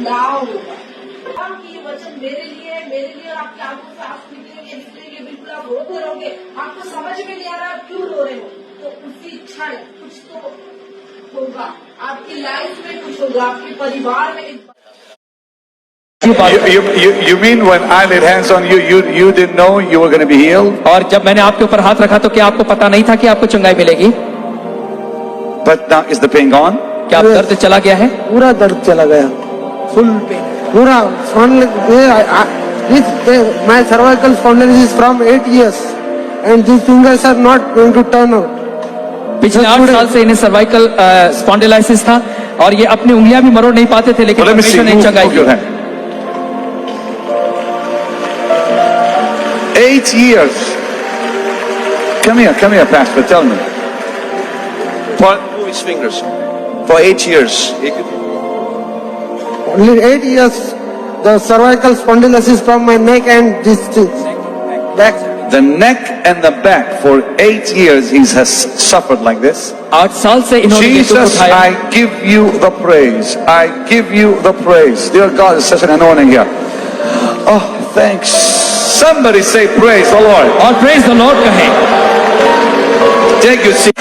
बदलाव होगा। आपकी ये वचन मेरे लिए और आपकी आंखों से आंसू निकलेंगे, बिल्कुल आप रोते रहोगे, आपको समझ में नहीं आ रहा आप क्यों रो रहे हो, तो उसी क्षण कुछ तो होगा, आपकी लाइफ में कुछ होगा, आपके परिवार में। You mean when I laid hands on you, you didn't know you were going to be healed? और जब मैंने आपके ऊपर हाथ रखा तो क्या आपको पता नहीं था कि आपको चंगाई मिलेगी? But now is the pain gone? क्या अब दर्द चला गया है? पूरा दर्द चला गया, फुल पेन, पूरा my cervical spondylosis is from 8 years and these fingers are not going to turn out. पिछले 8 साल से इन्हें सर्वाइकल स्पॉन्डिलाइसिस था और ये अपनी उंगलियां भी मरोड़ नहीं पाते थे, लेकिन परमेश्वर ने चंगाई दी। 8 years. Come here, Pastor. Tell me. Move his fingers. For 8 years. Only 8 years. The cervical spondylosis from my neck and this back. The neck and the back for 8 years he has suffered like this. 8 साल से इन्होंने ये दुख Jesus, उठाया। I give you the praise. I give you the praise. Dear God, there's such an anointing here. Oh, thanks. Somebody say praise the Lord. और praise the Lord कहें। Take your seat.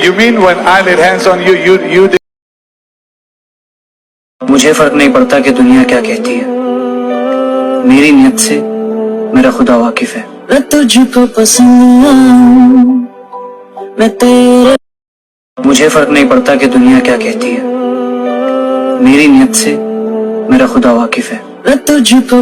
You mean when I laid hands on you, you did? मुझे फर्क नहीं पड़ता कि दुनिया क्या कहती है, मेरी नियत से मेरा खुदा वाकिफ है। मैं तुझको पसंद आऊं, मैं तेरे। मुझे फर्क नहीं पड़ता कि दुनिया क्या कहती है, मेरी नियत से मेरा खुदा वाकिफ है। मैं तुझको